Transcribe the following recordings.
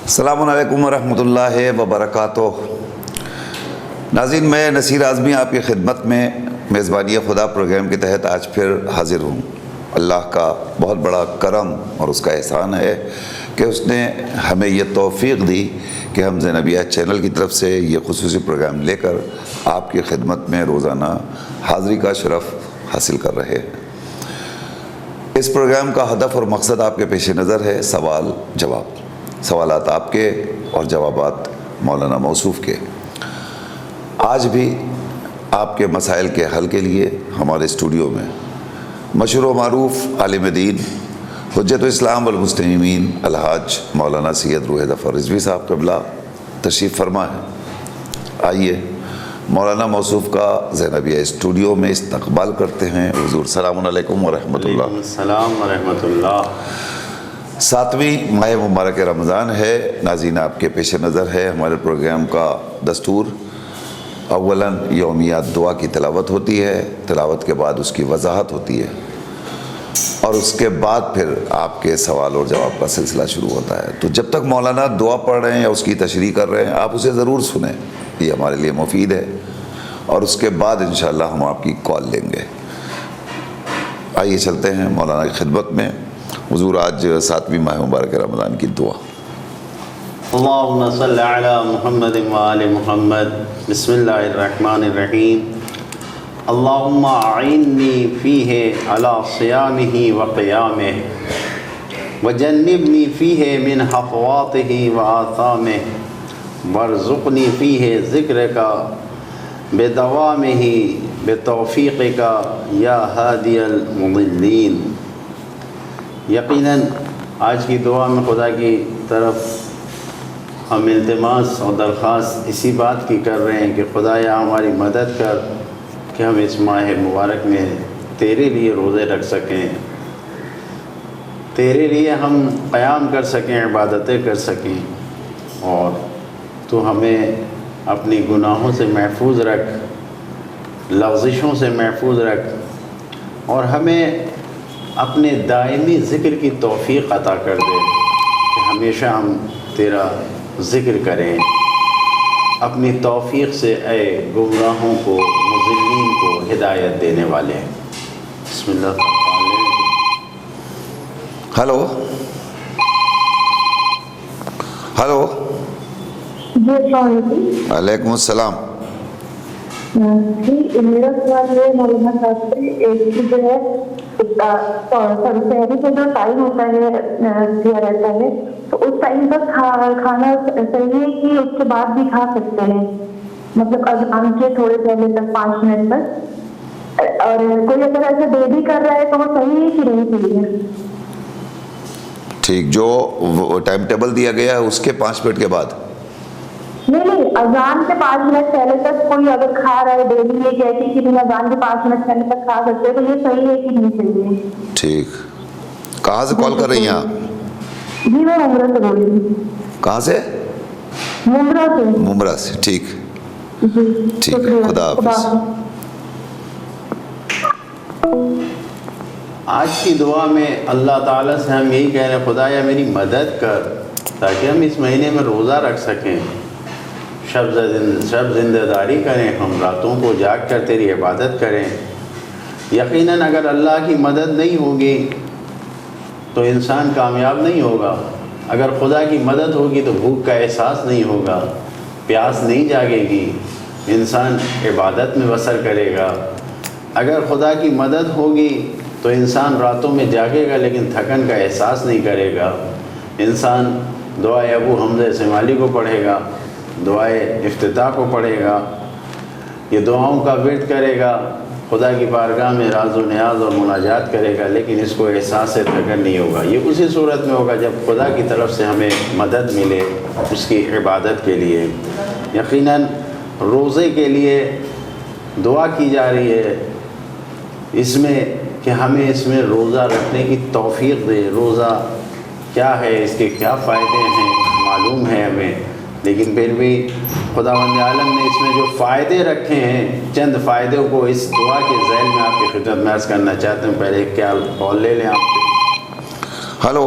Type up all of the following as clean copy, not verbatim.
السلام علیکم ورحمۃ اللہ وبرکاتہ۔ ناظرین، میں نصیر اعظمی آپ کی خدمت میں میزبانی خدا پروگرام کے تحت آج پھر حاضر ہوں۔ اللہ کا بہت بڑا کرم اور اس کا احسان ہے کہ اس نے ہمیں یہ توفیق دی کہ ہم زینبیہ چینل کی طرف سے یہ خصوصی پروگرام لے کر آپ کی خدمت میں روزانہ حاضری کا شرف حاصل کر رہے ہیں۔ اس پروگرام کا ہدف اور مقصد آپ کے پیش نظر ہے سوال جواب، سوالات آپ کے اور جوابات مولانا موصوف کے۔ آج بھی آپ کے مسائل کے حل کے لیے ہمارے اسٹوڈیو میں مشہور و معروف عالم دین حجت الاسلام والمسلمین الحاج مولانا سید روح ظفر رضوی صاحب قبلہ تشریف فرما ہے۔ آئیے مولانا موصوف کا زینبیہ اسٹوڈیو میں استقبال کرتے ہیں۔ حضور السلام علیکم ورحمۃ اللہ۔ وعلیکم السلام ورحمۃ اللہ۔ 7ویں ماہ مبارک رمضان ہے۔ ناظرین، آپ کے پیش نظر ہے ہمارے پروگرام کا دستور۔ اولاً یومیات دعا کی تلاوت ہوتی ہے، تلاوت کے بعد اس کی وضاحت ہوتی ہے، اور اس کے بعد پھر آپ کے سوال اور جواب کا سلسلہ شروع ہوتا ہے۔ تو جب تک مولانا دعا پڑھ رہے ہیں یا اس کی تشریح کر رہے ہیں، آپ اسے ضرور سنیں، یہ ہمارے لیے مفید ہے، اور اس کے بعد انشاءاللہ ہم آپ کی کال لیں گے۔ آئیے چلتے ہیں مولانا کی خدمت میں۔ حضور، آج 7ویں ماہ مبارک رمضان کی دعا۔ اللہم صلی علی محمد وآل محمد۔ بسم اللہ الرحمن الرحیم۔ اللہم اعنی فیہ علی صیامہ وقیامہ وجنبنی فیہ من حفواته وآثامہ وارزقنی فیہ ذکرک بدوامہ بتوفیقک یا ہادی المضلین۔ یقیناً آج کی دعا میں خدا کی طرف ہم التماس اور درخواست اسی بات کی کر رہے ہیں کہ خدایا ہماری مدد کر کہ ہم اس ماہ مبارک میں تیرے لیے روزے رکھ سکیں، تیرے لیے ہم قیام کر سکیں، عبادتیں کر سکیں، اور تو ہمیں اپنی گناہوں سے محفوظ رکھ، لغزشوں سے محفوظ رکھ، اور ہمیں اپنے دائمی ذکر کی توفیق عطا کر دے کہ ہمیشہ ہم تیرا ذکر کریں اپنی توفیق سے، اے گمراہوں کو، مضلین کو ہدایت دینے والے۔ بسم اللہ۔ Hello hello. جی السلام علیکم۔ وعلیکم السلام۔ جی میرا سوال یہ مولانا صاحب سے، ایک جو ہے شہری کا جو ٹائم ہوتا ہے دیا رہتا ہے، تو اس ٹائم پر کھانا صحیح ہے کہ اس کے بعد بھی کھا سکتے ہیں؟ مطلب اذان کے تھوڑے پہلے تک 5 منٹ تک، اور کوئی اگر ایسا دیری کر رہا ہے تو وہ صحیح ہے کہ نہیں صحیح ہے؟ ٹھیک، جو ٹائم ٹیبل دیا گیا ہے اس کے 5 منٹ کے بعد؟ نہیں، اذان کے 5 منٹ پہلے تک کوئی اگر کھا رہا ہے، ڈیلی یہ کہتی کہ تم اذان کے 5 منٹ پہلے تک کھا سکتے ہو، تو یہ صحیح ہے کہ نہیں صحیح ہے؟ ٹھیک۔ کہاں سے کال کر رہی ہیں آپ؟ جی میں ممبرا سے بول رہی ہوں۔ کہاں سے؟ ممبرا سے۔ ممبرا سے، ٹھیک جی ٹھیک ہے، خدا حافظ۔ آج کی دعا میں اللہ تعالیٰ سے ہم یہی کہہ رہے ہیں، خدایا میری مدد کر تاکہ ہم اس مہینے میں روزہ رکھ سکیں، شب زندہ داری کریں، ہم راتوں کو جاگ کر تیری عبادت کریں۔ یقیناً اگر اللہ کی مدد نہیں ہوگی تو انسان کامیاب نہیں ہوگا۔ اگر خدا کی مدد ہوگی تو بھوک کا احساس نہیں ہوگا، پیاس نہیں جاگے گی، انسان عبادت میں بسر کرے گا۔ اگر خدا کی مدد ہوگی تو انسان راتوں میں جاگے گا لیکن تھکن کا احساس نہیں کرے گا۔ انسان دعائے ابو حمزہ اسماعیلی کو پڑھے گا، دعائے افتتاح کو پڑھے گا، یہ دعاؤں کا ورد کرے گا، خدا کی بارگاہ میں راز و نیاز اور مناجات کرے گا، لیکن اس کو احساس تھکن نہیں ہوگا۔ یہ اسی صورت میں ہوگا جب خدا کی طرف سے ہمیں مدد ملے اس کی عبادت کے لیے۔ یقیناً روزے کے لیے دعا کی جا رہی ہے اس میں کہ ہمیں اس میں روزہ رکھنے کی توفیق دے۔ روزہ کیا ہے، اس کے کیا فائدے ہیں معلوم ہے ہمیں، لیکن پھر بھی خداوند عالم نے اس میں جو فائدے رکھے ہیں، چند فائدوں کو اس دعا کے ذیل میں آپ کی خدمت میں عرض کرنا چاہتا ہوں۔ پہلے کیا کال لے لیں آپ؟ ہلو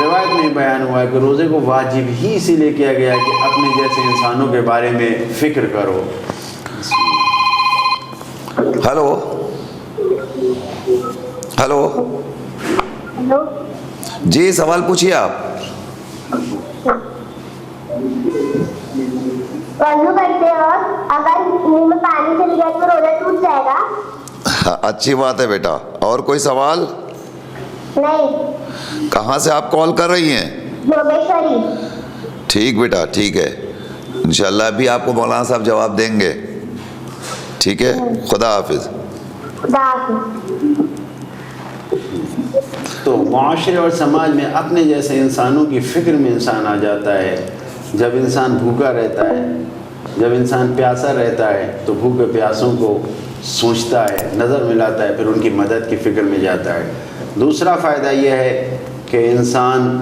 روایت میں بیان ہوا ہے کہ روزے کو واجب ہی اسی لیے کیا گیا کہ اپنے جیسے انسانوں کے بارے میں فکر کرو. Hello hello hello. جی سوال پوچھیے آپ. وضو کرتے وقت اگر منہ میں پانی چلی جائے تو روزہ ٹوٹ جائے گا؟ اچھی بات ہے بیٹا. اور کوئی سوال؟ نہیں. کہاں سے آپ کال کر رہی ہیں؟ یوگیشوری. ٹھیک بیٹا ٹھیک ہے، انشاءاللہ ابھی آپ کو مولانا صاحب جواب دیں گے. ٹھیک ہے، خدا حافظ. خدا حافظ. تو معاشرے اور سماج میں اپنے جیسے انسانوں کی فکر میں انسان آ جاتا ہے. جب انسان بھوکا رہتا ہے، جب انسان پیاسا رہتا ہے تو بھوکے پیاسوں کو سوچتا ہے، نظر ملاتا ہے، پھر ان کی مدد کی فکر میں جاتا ہے. دوسرا فائدہ یہ ہے کہ انسان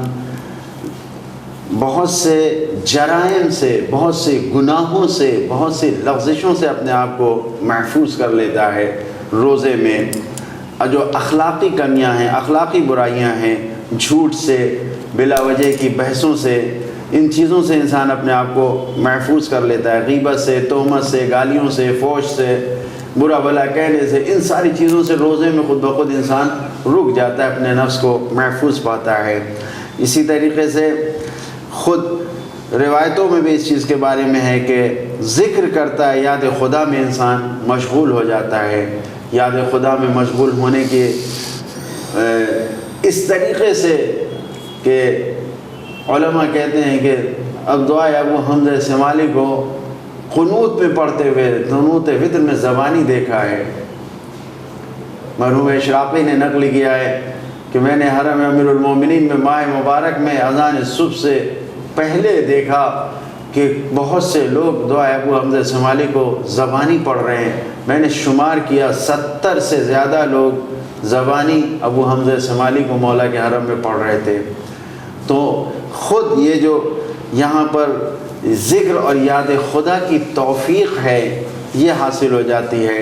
بہت سے جرائم سے، بہت سے گناہوں سے، بہت سی لغزشوں سے اپنے آپ کو محفوظ کر لیتا ہے روزے میں. جو اخلاقی کمیاں ہیں، اخلاقی برائیاں ہیں، جھوٹ سے، بلا وجہ کی بحثوں سے، ان چیزوں سے انسان اپنے آپ کو محفوظ کر لیتا ہے. غیبت سے، تہمت سے، گالیوں سے، فحش سے، برا بھلا کہنے سے، ان ساری چیزوں سے روزے میں خود بخود انسان رک جاتا ہے، اپنے نفس کو محفوظ پاتا ہے. اسی طریقے سے خود روایتوں میں بھی اس چیز کے بارے میں ہے کہ ذکر کرتا ہے، یاد خدا میں انسان مشغول ہو جاتا ہے. یاد خدا میں مشغول ہونے کے اس طریقے سے کہ علماء کہتے ہیں کہ اب دعائے ابو حمزہ شمالی کو قنوت میں پڑھتے ہوئے قنوت وتر میں زبانی دیکھا ہے. مرحوم اشراقی نے نقل کیا ہے کہ میں نے حرم امیر المومنین میں ماہ مبارک میں اذان صبح سے پہلے دیکھا کہ بہت سے لوگ دعائے ابو حمزہ شمالی کو زبانی پڑھ رہے ہیں. میں نے شمار کیا 70 سے زیادہ لوگ زبانی ابو حمزہ شمالی کو مولا کے حرم میں پڑھ رہے تھے. تو خود یہ جو یہاں پر ذکر اور یاد خدا کی توفیق ہے یہ حاصل ہو جاتی ہے.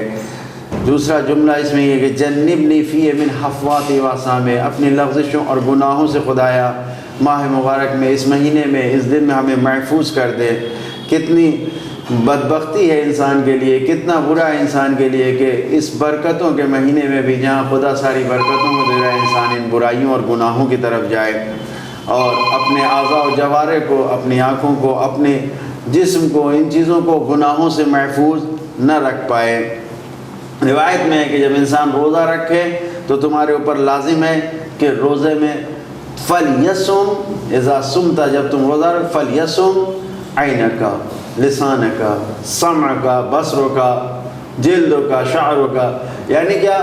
دوسرا جملہ اس میں یہ کہ جنبنی فی من حفوات واسام، اپنی لغزشوں اور گناہوں سے خدایا ماہ مبارک میں، اس مہینے میں، اس دن میں ہمیں محفوظ کر دے. کتنی بدبختی ہے انسان کے لیے، کتنا برا ہے انسان کے لیے کہ اس برکتوں کے مہینے میں بھی جہاں خدا ساری برکتوں کو دے رہا ہے، انسان ان برائیوں اور گناہوں کی طرف جائے اور اپنے اعضاء و جوارح کو، اپنی آنکھوں کو، اپنے جسم کو، ان چیزوں کو گناہوں سے محفوظ نہ رکھ پائے. روایت میں ہے کہ جب انسان روزہ رکھے تو تمہارے اوپر لازم ہے کہ روزے میں فَلْيَصُمْ اِذَا صُمْتَ، جب تم روزہ رکھ فَلْيَصُمْ عَيْنَكَ لِسَانَكَ سَمْعَكَ بَصَرُكَ جِلْدُكَ شَعْرُكَ. یعنی کیا؟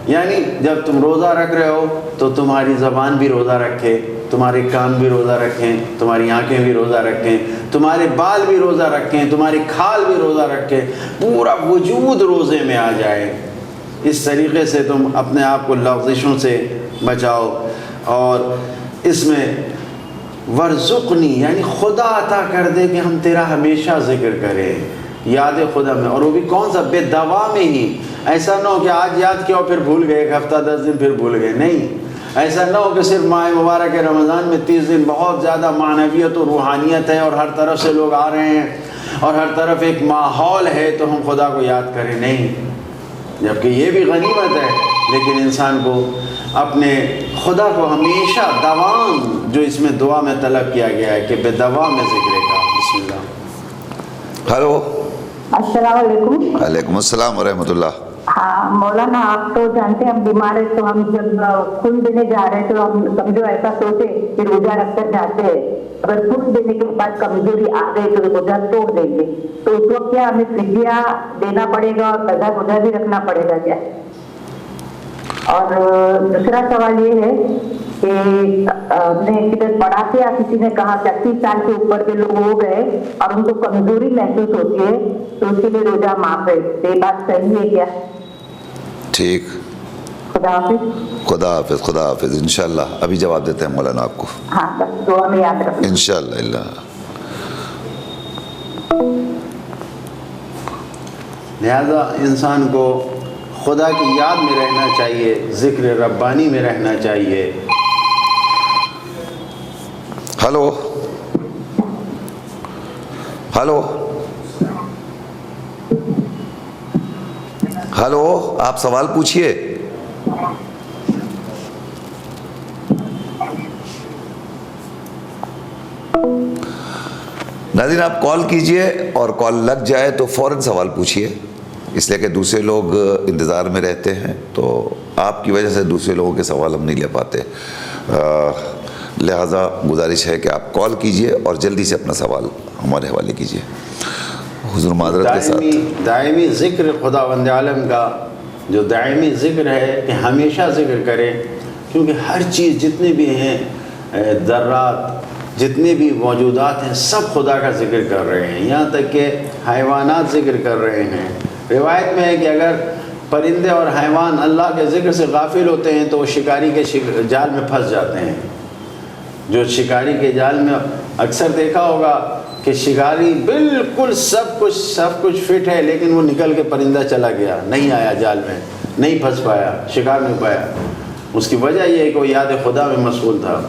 یعنی جب تم روزہ رکھ رہے ہو تو تمہاری زبان بھی روزہ رکھے، تمہارے کان بھی روزہ رکھیں، تمہاری آنکھیں بھی روزہ رکھیں، تمہارے بال بھی روزہ رکھیں، تمہاری کھال بھی روزہ رکھیں، پورا وجود روزے میں آ جائے. اس طریقے سے تم اپنے آپ کو لغزشوں سے بچاؤ. اور اس میں ورزقنی یعنی خدا عطا کر دے کہ ہم تیرا ہمیشہ ذکر کریں، یاد خدا میں، اور وہ بھی کون سا؟ بے دوا میں ہی. ایسا نہ ہو کہ آج یاد کیا اور پھر بھول گئے، ایک ہفتہ 10 دن پھر بھول گئے. نہیں، ایسا نہ ہو کہ صرف ماہ مبارک رمضان میں 30 دن بہت زیادہ معنویت و روحانیت ہے اور ہر طرف سے لوگ آ رہے ہیں اور ہر طرف ایک ماحول ہے تو ہم خدا کو یاد کریں. نہیں، جبکہ یہ بھی غنیمت ہے، لیکن انسان کو اپنے خدا کو ہمیشہ دوام، جو اس میں دعا میں طلب کیا گیا ہے کہ بے دوام میں ذکر کا. بسم اللہ. ہلو. السلام علیکم. وعلیکم السلام ورحمۃ اللہ. ہاں مولانا، آپ تو جانتے ہیں ہم بیمار ہیں تو ہم جب خون دینے جا رہے ہیں تو ہم سمجھو ایسا سوچے کہ روزہ رکھ کر جاتے ہیں، اگر خون دینے کے بعد کمزوری آ گئی تو روزہ توڑ دیں گے، تو اس وقت کیا ہمیں فدیہ دینا پڑے گا اور قضا روزہ بھی رکھنا پڑے گا کیا؟ اور دوسرا سوال یہ ہے کہ ہم نے کدھر پڑھا تھا یا کسی نے کہا کہ 80 سال کے اوپر کے لوگ ہو گئے اور ان کو کمزوری محسوس ہوتی ہے تو اس کے لیے روزہ معاف ہے، یہ بات صحیح ہے کیا؟ ٹھیک. خدا حافظ. خدا حافظ. خدا حافظ. انشاءاللہ ابھی جواب دیتے ہیں مولانا آپ کو. ہاں بس دعا میں یاد رکھیں. انشاءاللہ. اللہ. لہذا انسان کو خدا کی یاد میں رہنا چاہیے، ذکر ربانی میں رہنا چاہیے. ہلو ہلو ہلو، آپ سوال پوچھئے. ناظرین آپ کال کیجئے اور کال لگ جائے تو فوراً سوال پوچھئے، اس لیے کہ دوسرے لوگ انتظار میں رہتے ہیں، تو آپ کی وجہ سے دوسرے لوگوں کے سوال ہم نہیں لے پاتے. لہٰذا گزارش ہے کہ آپ کال کیجئے اور جلدی سے اپنا سوال ہمارے حوالے کیجئے. حضور معذرت کے ساتھ دائمی ذکر خداوند عالم کا جو دائمی ذکر ہے کہ ہمیشہ ذکر کریں، کیونکہ ہر چیز جتنے بھی ہیں ذرات جتنے بھی موجودات ہیں سب خدا کا ذکر کر رہے ہیں، یہاں تک کہ حیوانات ذکر کر رہے ہیں. روایت میں ہے کہ اگر پرندے اور حیوان اللہ کے ذکر سے غافل ہوتے ہیں تو وہ شکاری کے جال میں پھنس جاتے ہیں. جو شکاری کے جال میں اکثر دیکھا ہوگا کہ شکاری بالکل سب کچھ فٹ ہے، لیکن وہ نکل کے پرندہ چلا گیا، نہیں آیا جال میں، نہیں پھنس پایا، شکار نہیں پایا. اس کی وجہ یہ ہے کہ وہ یاد خدا میں مشغول تھا.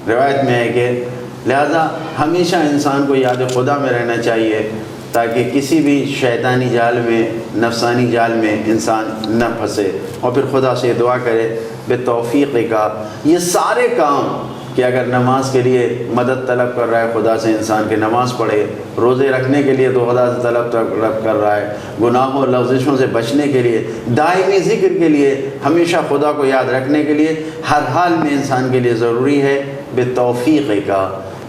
روایت میں ہے کہ لہذا ہمیشہ انسان کو یاد خدا میں رہنا چاہیے تاکہ کسی بھی شیطانی جال میں، نفسانی جال میں انسان نہ پھنسے. اور پھر خدا سے دعا کرے بے توفیق کا یہ سارے کام کہ اگر نماز کے لیے مدد طلب کر رہا ہے خدا سے انسان کے نماز پڑھے، روزے رکھنے کے لیے تو خدا سے طلب کر رہا ہے، گناہوں اور لغزشوں سے بچنے کے لیے، دائمی ذکر کے لیے، ہمیشہ خدا کو یاد رکھنے کے لیے ہر حال میں انسان کے لیے ضروری ہے بے توفیق کا.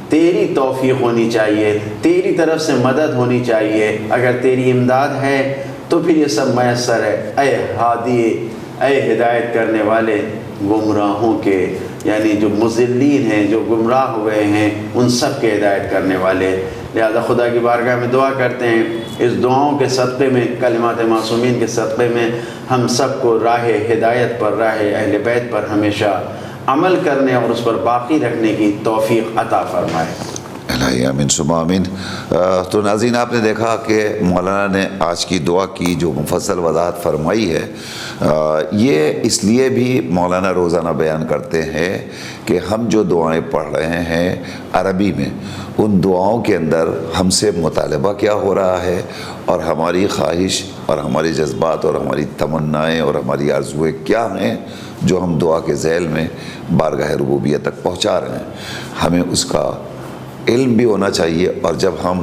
تیری توفیق ہونی چاہیے، تیری طرف سے مدد ہونی چاہیے. اگر تیری امداد ہے تو پھر یہ سب میسر ہے. اے ہادی، اے ہدایت کرنے والے گمراہوں کے، یعنی جو مضلین ہیں، جو گمراہ ہوئے ہیں، ان سب کے ہدایت کرنے والے. لہذا خدا کی بارگاہ میں دعا کرتے ہیں اس دعاؤں کے صدقے میں، کلمات معصومین کے صدقے میں ہم سب کو راہ ہدایت پر، راہ اہل بیت پر ہمیشہ عمل کرنے اور اس پر باقی رکھنے کی توفیق عطا فرمائے. الہی آمین ثم آمین. تو ناظرین آپ نے دیکھا کہ مولانا نے آج کی دعا کی جو مفصل وضاحت فرمائی ہے، یہ اس لیے بھی مولانا روزانہ بیان کرتے ہیں کہ ہم جو دعائیں پڑھ رہے ہیں عربی میں، ان دعاؤں کے اندر ہم سے مطالبہ کیا ہو رہا ہے اور ہماری خواہش اور ہمارے جذبات اور ہماری تمنائیں اور ہماری آرزوئیں کیا ہیں جو ہم دعا کے ذیل میں بارگاہ ربوبیت تک پہنچا رہے ہیں. ہمیں اس کا علم بھی ہونا چاہیے، اور جب ہم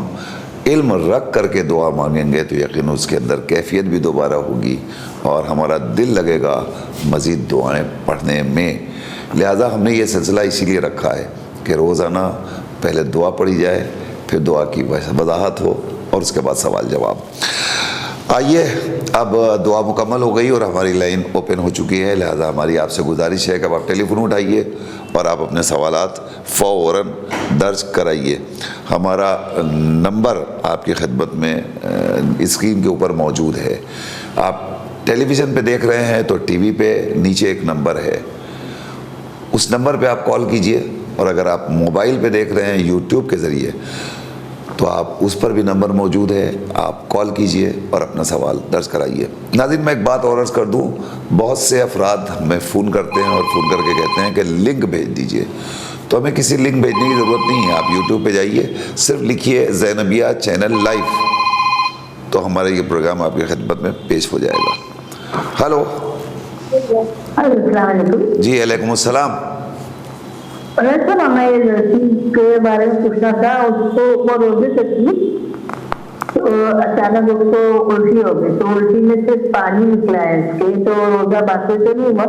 علم رکھ کر کے دعا مانگیں گے تو یقین اس کے اندر کیفیت بھی دوبارہ ہوگی اور ہمارا دل لگے گا مزید دعائیں پڑھنے میں. لہٰذا ہم نے یہ سلسلہ اسی لیے رکھا ہے کہ روزانہ پہلے دعا پڑھی جائے، پھر دعا کی وضاحت ہو اور اس کے بعد سوال جواب. آئیے اب دعا مکمل ہو گئی اور ہماری لائن اوپن ہو چکی ہے، لہذا ہماری آپ سے گزارش ہے کہ آپ ٹیلی فون اٹھائیے اور آپ اپنے سوالات فوراً درج کرائیے. ہمارا نمبر آپ کی خدمت میں اسکرین کے اوپر موجود ہے. آپ ٹیلی ویژن پہ دیکھ رہے ہیں تو ٹی وی پہ نیچے ایک نمبر ہے، اس نمبر پہ آپ کال کیجئے، اور اگر آپ موبائل پہ دیکھ رہے ہیں یوٹیوب کے ذریعے تو آپ اس پر بھی نمبر موجود ہے، آپ کال کیجئے اور اپنا سوال درج کرائیے. ناظرین میں ایک بات اور عرض کر دوں، بہت سے افراد ہمیں فون کرتے ہیں اور فون کر کے کہتے ہیں کہ لنک بھیج دیجئے، تو ہمیں کسی لنک بھیجنے کی ضرورت نہیں ہے. آپ یوٹیوب پہ جائیے، صرف لکھیے زینبیہ چینل لائیو، تو ہمارا یہ پروگرام آپ کی خدمت میں پیش ہو جائے گا. ہلو السلام علیکم. جی وعلیکم السلام. سر ہمیں لڑکی کے بارے میں پوچھنا تھا. اس کو وہ روزے سے تھی تو اچانک اس کو الٹی ہو گئی، تو الٹی میں سے پانی نکلا ہے اس کے، تو روزہ باقی تو نہیں ہوا،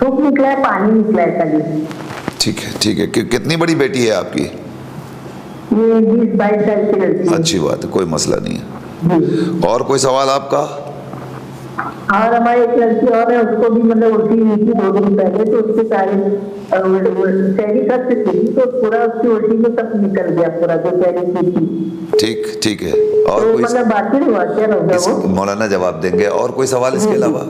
سوکھ نکلا ہے، پانی نکلا ہے خالی. ٹھیک ہے ٹھیک ہے. کتنی بڑی بیٹی ہے آپ کی؟ یہ 20-22 سال کی لڑکی ہے. اچھی بات ہے، کوئی مسئلہ نہیں ہے. جی. اور کوئی سوال آپ کا؟ اور ہماری ایک لڑکی اور ہے، اس کو بھی مطلب الٹی ہوئی تھی 2 دن پہلے، تو اس کے سارے سہری کر سکتی تھی تو پورا اس کی الٹی میں سب نکل گیا پورا جو سہری کی تھی. ٹھیک ہے. اور تو کوئی مطلب باقی ہوا کیا روزہ وہ؟ مولانا جواب دیں گے. اور کوئی سوال اس کے علاوہ؟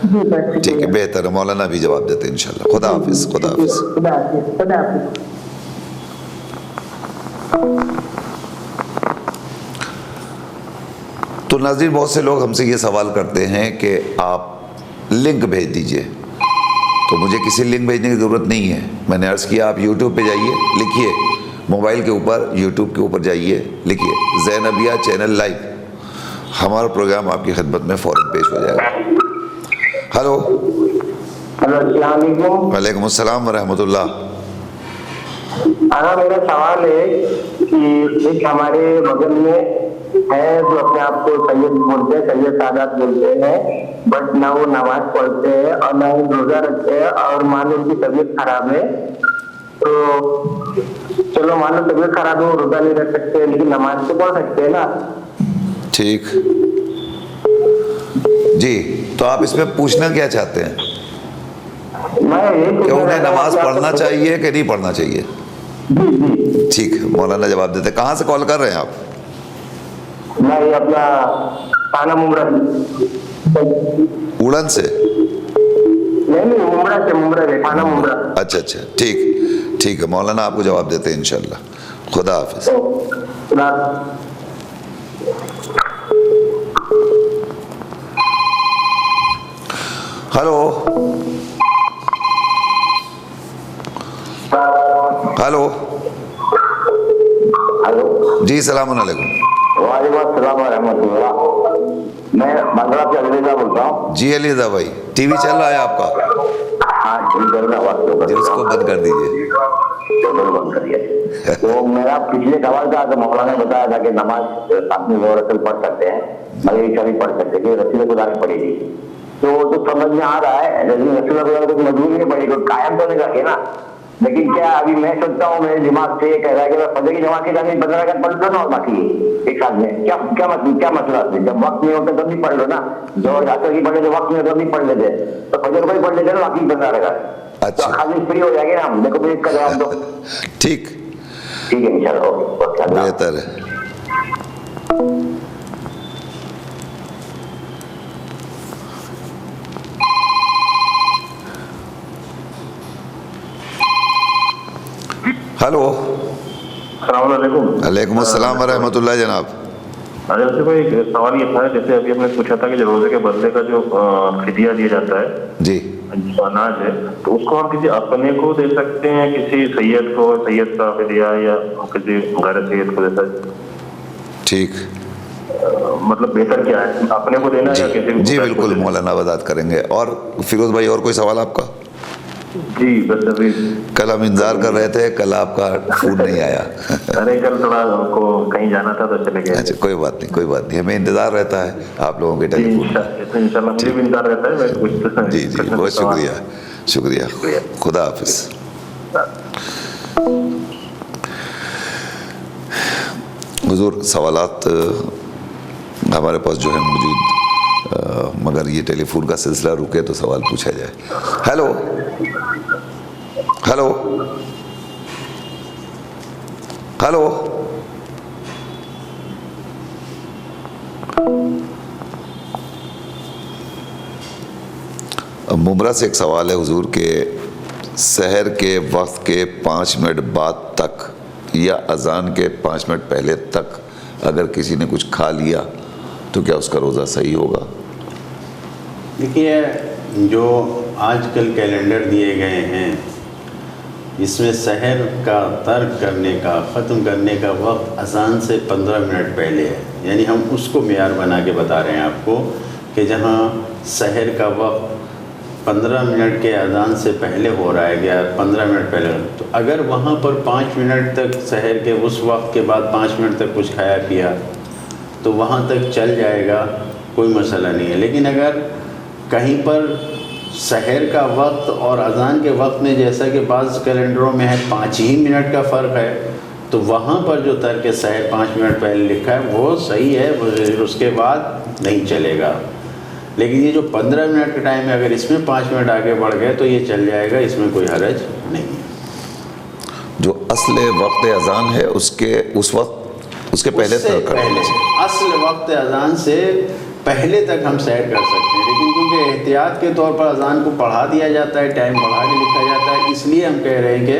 جی بس ٹھیک ہے، بہتر ہے، مولانا بھی جواب دیتے ہیں انشاءاللہ. خدا حافظ. خدا حافظ. خدا حافظ. خدا حافظ. تو ناظرین بہت سے لوگ ہم سے یہ سوال کرتے ہیں کہ آپ لنک بھیج دیجئے. تو مجھے کسی لنک بھیجنے کی ضرورت نہیں ہے. میں نے عرض کیا آپ یوٹیوب پہ جائیے, لکھیے موبائل کے اوپر, یوٹیوب کے اوپر جائیے, لکھیے زینبیہ چینل لائیو, ہمارا پروگرام آپ کی خدمت میں فوراً پیش ہو جائے گا. ہلو. ہلو السلام علیکم. وعلیکم السلام ورحمۃ اللہ. میرا سوال ہے کہ ایک ہمارے بغل میں ہے جو اپنے آپ کو سید بولتے ہیں, سید سادات بولتے ہیں, بٹ نہ وہ نماز پڑھتے ہیں اور نہ وہ روزہ رکھتے ہیں, اور مان لو ان کی طبیعت خراب ہے تو چلو مان لو طبیعت خراب ہے, وہ روزہ نہیں رکھ سکتے لیکن نماز تو پڑھ سکتے ہیں نا. ٹھیک جی, تو آپ اس میں پوچھنا کیا چاہتے ہیں میں کہ انہیں نماز پڑھنا چاہیے کہ نہیں پڑھنا چاہیے؟ ٹھیک ہے, مولانا جواب دیتے. کہاں سے کال کر رہے ہیں آپ؟ میں یہ اپنا تھانہ ممبرا اڑن سے؟ نہیں ممبرا سے, ممبرا سے تھانہ ممبرا. اچھا اچھا, ٹھیک ٹھیک ہے, مولانا آپ کو جواب دیتے ہیں انشاءاللہ. خدا حافظ. Hello hello. جی السلام علیکم. وعلیکم السلام ورحمۃ اللہ. میں بنگلہ سے علی رضا بول رہا ہوں. جی علی رضا بھائی, ٹی وی چل رہا ہے آپ کا؟ ہاں جی, اس کو بند کر دیجیے. بند کریے. تو میرا پچھلے سوال تھا کہ مولانا نے بتایا تھا کہ نماز اپنی ضرورت پڑھ سکتے ہیں, مگر عشاء نہیں پڑھ سکتے کہ رسول خدا نہیں پڑے گی. تو سمجھ میں آ رہا ہے رسول خدا کو مجبور نہیں پڑے گی, قائم تو نہیں رکھے نا. لیکن کیا ابھی میں سوچتا ہوں, میرے دماغ سے یہ کہہ رہا ہے کہ میں فجر کی جماعت کے جانے 15 رکعت پڑھ لوں نا, اور باقی ایک ساتھ میں کیا مسئلہ ہے؟ جب وقت نہیں ہوتا تب بھی پڑھ لو نا. جو عصر کی پڑھے, جو وقت نہیں ہوتا تب بھی پڑھ لیتے, تو فجر کو ہی پڑھ لیتے نا, باقی 15 رکعت. تو خالی فری ہو جائے گے نا ہم. دیکھو اس کا جواب دو. ٹھیک ٹھیک ہے انشاءاللہ, بہتر ہے. ہلو. السلام علیکم. وعلیکم السلام ورحمۃ اللہ. جناب علیہ بھائی, ایک سوال یہ تھا, جیسے ابھی ہم نے پوچھا تھا کہ جو روزے کے بدلے کا جو فدیہ دیا جاتا ہے, جی, جو اناج ہے, تو اس کو ہم کسی اپنے کو دے سکتے ہیں, کسی سید کو, سید کا فدیہ, یا کسی غیر سید کو دے سکتے ہیں؟ ٹھیک, مطلب بہتر کیا ہے, اپنے کو دینا یا کسی کو؟ جی بالکل, مولانا وضاحت کریں گے. اور فیروز بھائی, اور کوئی سوال آپ کا؟ جی بس ابھی کل ہم انتظار کر رہے تھے, کل آپ کا فون نہیں آیا. ارے کل تھوڑا ہم کو کہیں جانا تھا تو چلے گئے. اچھا, کوئی بات نہیں, کوئی بات نہیں, ہمیں انتظار رہتا ہے آپ لوگوں کے ٹیلی فون. انشاءاللہ مجھے بھی انتظار رہتا ہے. میں کچھ جی جی, بہت شکریہ, شکریہ. خدا حافظ. حضور, سوالات ہمارے پاس جو ہے موجود, مگر یہ ٹیلی فون کا سلسلہ رکے تو سوال پوچھا جائے. Hello hello hello. ممبرا سے ایک سوال ہے حضور کہ سحر کے وقت کے 5 منٹ بعد تک یا اذان کے 5 منٹ پہلے تک اگر کسی نے کچھ کھا لیا تو کیا اس کا روزہ صحیح ہوگا؟ دیکھیے, جو آج کل کیلنڈر دیے گئے ہیں اس میں سحر کا ترک کرنے کا, ختم کرنے کا وقت اذان سے 15 منٹ پہلے ہے. یعنی ہم اس کو معیار بنا کے بتا رہے ہیں آپ کو کہ جہاں سحر کا وقت 15 منٹ کے اذان سے پہلے ہو رہا ہے, یا 15 منٹ پہلے, تو اگر وہاں پر 5 منٹ تک سحر کے اس وقت کے بعد 5 منٹ تک کچھ کھایا پیا تو وہاں تک چل جائے گا, کوئی مسئلہ نہیں ہے. لیکن اگر کہیں پر سحر کا وقت اور اذان کے وقت میں, جیسا کہ بعض کیلنڈروں میں ہے 5 ہی منٹ کا فرق ہے, تو وہاں پر جو ترک سحر 5 منٹ پہلے لکھا ہے وہ صحیح ہے, اس کے بعد نہیں چلے گا. لیکن یہ جو 15 منٹ کا ٹائم ہے, اگر اس میں 5 منٹ آگے بڑھ گئے تو یہ چل جائے گا, اس میں کوئی حرج نہیں ہے. جو اصل وقت اذان ہے اس کے پہلے تک, اصل وقت اذان سے پہلے تک ہم سحر کر سکتے ہیں. لیکن کیونکہ احتیاط کے طور پر اذان کو پڑھا دیا جاتا ہے, ٹائم بڑھا کے لکھا جاتا ہے, اس لیے ہم کہہ رہے ہیں کہ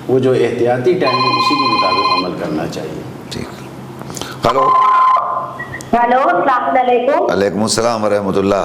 وہ جو احتیاطی ٹائم ہے اسی کے مطابق عمل کرنا چاہیے. ٹھیک. ہلو ہلو السلام علیکم. وعلیکم السلام ورحمۃ اللہ.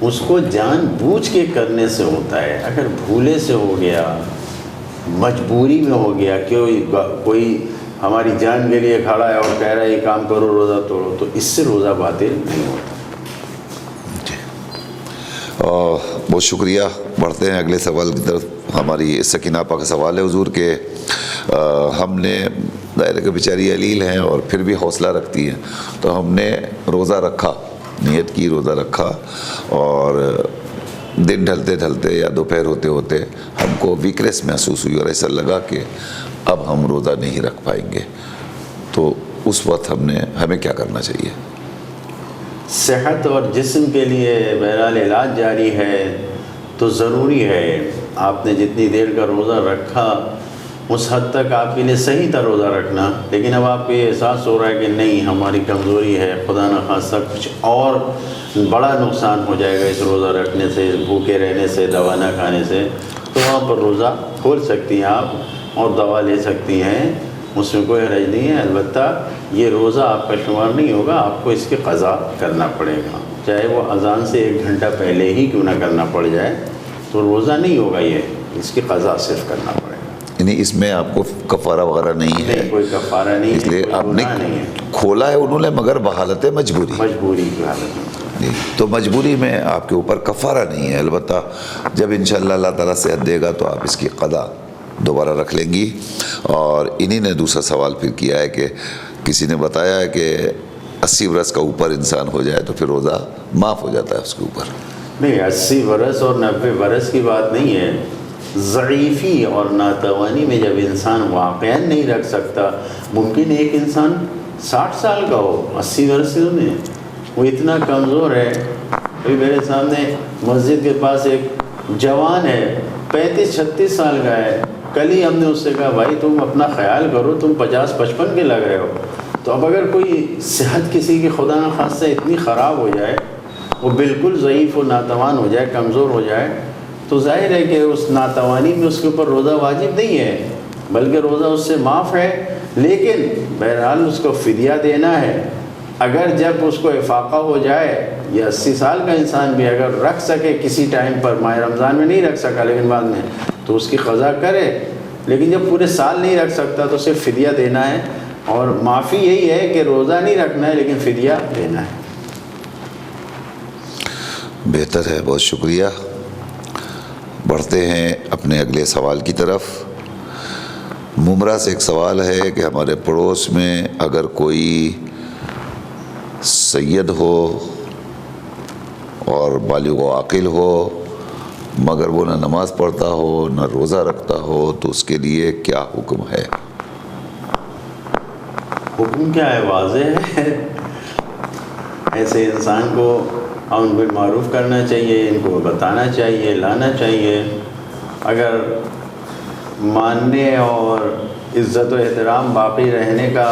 اس کو جان بوجھ کے کرنے سے ہوتا ہے. اگر بھولے سے ہو گیا, مجبوری میں ہو گیا, کوئی ہماری جان کے لیے کھڑا ہے اور کہہ رہا ہے یہ کام کرو روزہ توڑو, تو اس سے روزہ باطل نہیں ہوتا. بہت شکریہ. بڑھتے ہیں اگلے سوال کی طرف. ہماری سکینہ آپا کا سوال ہے حضور کہ ہم نے دائرہ کے بیچاری علیل ہیں اور پھر بھی حوصلہ رکھتی ہیں, تو ہم نے روزہ رکھا, نیت کی روزہ رکھا, اور دن ڈھلتے ڈھلتے یا دوپہر ہوتے ہوتے ہم کو ویکنیس محسوس ہوئی اور ایسا لگا کہ اب ہم روزہ نہیں رکھ پائیں گے, تو اس وقت ہمیں کیا کرنا چاہیے؟ صحت اور جسم کے لیے بہرحال علاج جاری ہے, تو ضروری ہے آپ نے جتنی دیر کا روزہ رکھا اس حد تک آپ کے لیے صحیح تھا روزہ رکھنا. لیکن اب آپ کو یہ احساس ہو رہا ہے کہ نہیں, ہماری کمزوری ہے, خدا نخواستہ کچھ اور بڑا نقصان ہو جائے گا اس روزہ رکھنے سے, بھوکے رہنے سے, دوا نہ کھانے سے, تو وہاں پر روزہ کھول سکتی ہیں آپ اور دوا لے سکتی ہیں, اس میں کوئی حرج نہیں ہے. البتہ یہ روزہ آپ کا شمار نہیں ہوگا, آپ کو اس کی قضا کرنا پڑے گا, چاہے وہ اذان سے 1 گھنٹہ پہلے ہی کیوں نہ کرنا پڑ جائے, تو روزہ نہیں ہوگا, یہ اس کی قضا صرف کرنا پڑے گا. یعنی اس میں آپ کو کفارہ وغیرہ نہیں ہے؟ نہیں, کوئی کفارہ نہیں ہے, اس لیے آپ نے کھولا ہے انہوں نے, مگر بحالت مجبوری کی حالت میں. تو مجبوری میں آپ کے اوپر کفارہ نہیں ہے. البتہ جب انشاءاللہ اللہ تعالیٰ صحت دے گا تو آپ اس کی قضا دوبارہ رکھ لیں گی. اور انہی نے دوسرا سوال پھر کیا ہے کہ کسی نے بتایا ہے کہ 80 برس کا اوپر انسان ہو جائے تو پھر روزہ معاف ہو جاتا ہے اس کے اوپر. نہیں, 80 برس اور 90 برس کی بات نہیں ہے. ضعیفی اور ناتوانی میں جب انسان واقعاً نہیں رکھ سکتا, ممکن ہے ایک انسان 60 سال کا ہو, 80 برس سے نہیں, وہ اتنا کمزور ہے. ابھی میرے سامنے مسجد کے پاس ایک جوان ہے, 35-36 سال کا ہے. کل ہی ہم نے اس سے کہا بھائی تم اپنا خیال کرو, تم 50-55 کے لگ رہے ہو. تو اب اگر کوئی صحت کسی کی خدا نخواستہ اتنی خراب ہو جائے, وہ بالکل ضعیف و ناتوان ہو جائے, کمزور ہو جائے, تو ظاہر ہے کہ اس ناتوانی میں اس کے اوپر روزہ واجب نہیں ہے, بلکہ روزہ اس سے معاف ہے. لیکن بہرحال اس کو فدیہ دینا ہے. اگر جب اس کو افاقہ ہو جائے, یا 80 سال کا انسان بھی اگر رکھ سکے کسی ٹائم پر, ماہ رمضان میں نہیں رکھ سکا لیکن بعد میں, تو اس کی قضا کرے. لیکن جب پورے سال نہیں رکھ سکتا تو صرف فدیہ دینا ہے. اور معافی یہی ہے کہ روزہ نہیں رکھنا ہے لیکن فدیہ دینا ہے. بہتر ہے, بہت شکریہ. بڑھتے ہیں اپنے اگلے سوال کی طرف. ممرہ سے ایک سوال ہے کہ ہمارے پڑوس میں اگر کوئی سید ہو اور بالغ و عاقل ہو, مگر وہ نہ نماز پڑھتا ہو نہ روزہ رکھتا ہو, تو اس کے لیے کیا حکم ہے؟ حکم کیا ہے؟ واضح ہے. ایسے انسان کو امر بالمعروف کرنا چاہیے, ان کو بتانا چاہیے, لانا چاہیے. اگر ماننے اور عزت و احترام باقی رہنے کا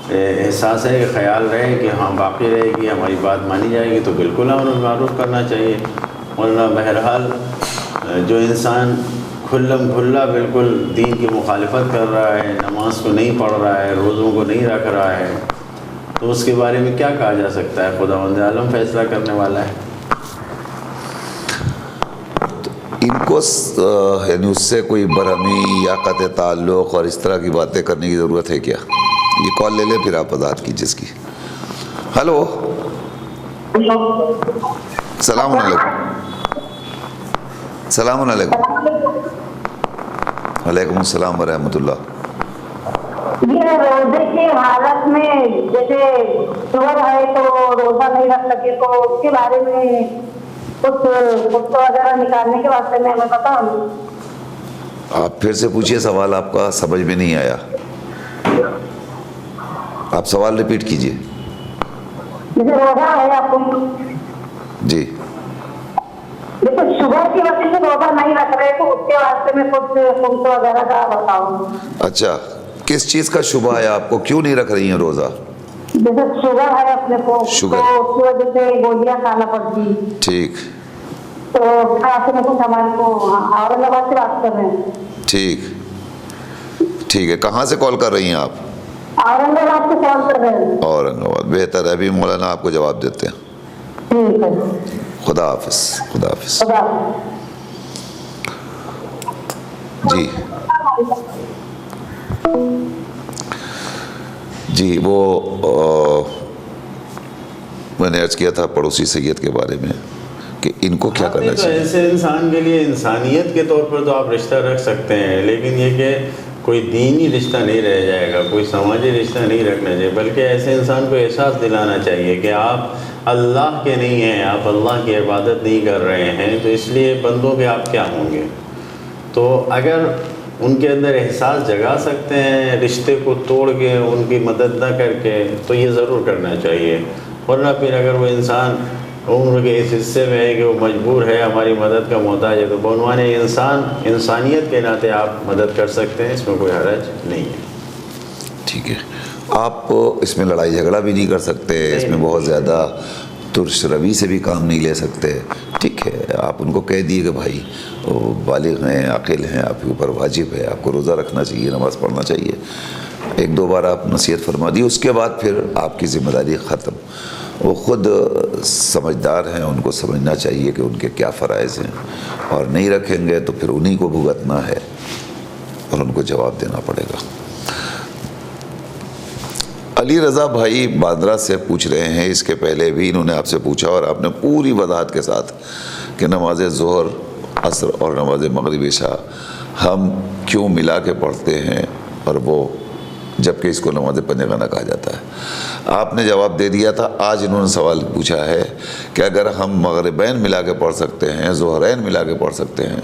احساس ہے, کہ خیال رہے کہ ہاں باقی رہے گی, ہماری بات مانی جائے گی, تو بالکل امر بالمعروف کرنا چاہیے. ورنہ بہرحال جو انسان کھلم کھلا بالکل دین کی مخالفت کر رہا ہے, نماز کو نہیں پڑھ رہا ہے, روزوں کو نہیں رکھ رہا ہے, تو اس کے بارے میں کیا کہا جا سکتا ہے؟ خداوند عالم فیصلہ کرنے والا ہے. ان کو یعنی اس سے کوئی برہمی یا قطع تعلق اور اس طرح کی باتیں کرنے کی ضرورت ہے کیا؟ یہ کال لے لیں پھر آپ وضاحت کیجیے اس کی. ہلو, السلام علیکم. السلام علیکم. وعلیکم السلام ورحمۃ اللہ. یہ روزے کی حالت میں جیسے شوگر ہے تو روزہ نہیں رکھ سکے, تو اس کے بارے میں کچھ وغیرہ نکالنے کے واسطے میں بتاؤں. آپ پھر سے پوچھیے سوال, آپ کا سمجھ میں نہیں آیا. آپ سوال ریپیٹ کیجیے. جیسے روزہ ہے آپ کو, جی, دیکھو شوگر کی وجہ سے روزہ نہیں رکھ رہے, تو اس کے واسطے میں کچھ وغیرہ کا بتاؤں. اچھا, کس چیز کا شبہ ہے آپ کو, کیوں نہیں رکھ رہی ہیں روزہ؟ جیسے شوگر ہے اپنے کو, شوگر, تو اس کی وجہ سے گولیاں کھانا پڑتی. ٹھیک, تو خاص میں کچھ ہمارے کو اورنگ آباد سے بات کر رہے ہیں. ٹھیک, ٹھیک ہے. کہاں سے کال کر رہی ہیں آپ؟ اورنگ آباد سے کال کر رہے ہیں. اورنگ آباد, بہتر ہے. ابھی مولانا آپ کو جواب دیتے ہیں. ٹھیک ہے. خدا حافظ، خدا حافظ. خدا جی جی، وہ میں نے عرض کیا تھا پڑوسی سید کے بارے میں کہ ان کو کیا کرنا تو چاہیے. ایسے انسان کے لیے انسانیت کے طور پر تو آپ رشتہ رکھ سکتے ہیں، لیکن یہ کہ کوئی دینی رشتہ نہیں رہ جائے گا، کوئی سماجی رشتہ نہیں رکھنا چاہیے، بلکہ ایسے انسان کو احساس دلانا چاہیے کہ آپ اللہ کے نہیں ہیں، آپ اللہ کی عبادت نہیں کر رہے ہیں، تو اس لیے بندوں کے آپ کیا ہوں گے. تو اگر ان کے اندر احساس جگا سکتے ہیں رشتے کو توڑ کے، ان کی مدد نہ کر کے، تو یہ ضرور کرنا چاہیے. ورنہ پھر اگر وہ انسان عمر کے اس حصے میں ہے کہ وہ مجبور ہے، ہماری مدد کا محتاج ہے، تو بعنوان انسانیت کے ناطے آپ مدد کر سکتے ہیں، اس میں کوئی حرج نہیں ہے. ٹھیک ہے. آپ اس میں لڑائی جھگڑا بھی نہیں کر سکتے، اس میں بہت زیادہ ترش روی سے بھی کام نہیں لے سکتے. ٹھیک ہے، آپ ان کو کہہ دیے کہ بھائی وہ بالغ ہیں، عاقل ہیں، آپ کے اوپر واجب ہے، آپ کو روزہ رکھنا چاہیے، نماز پڑھنا چاہیے. ایک دو بار آپ نصیحت فرما دی، اس کے بعد پھر آپ کی ذمہ داری ختم. وہ خود سمجھدار ہیں، ان کو سمجھنا چاہیے کہ ان کے کیا فرائض ہیں، اور نہیں رکھیں گے تو پھر انہی کو بھگتنا ہے اور ان کو جواب دینا پڑے گا. علی رضا بھائی باندرا سے پوچھ رہے ہیں، اس کے پہلے بھی انہوں نے آپ سے پوچھا اور آپ نے پوری وضاحت کے ساتھ کہ نماز ظہر، عصر اور نماز مغرب عشاء ہم کیوں ملا کے پڑھتے ہیں، اور وہ جبکہ اس کو نماز پنجگانہ کہا جاتا ہے. آپ نے جواب دے دیا تھا. آج انہوں نے سوال پوچھا ہے کہ اگر ہم مغربین ملا کے پڑھ سکتے ہیں، ظہرین ملا کے پڑھ سکتے ہیں،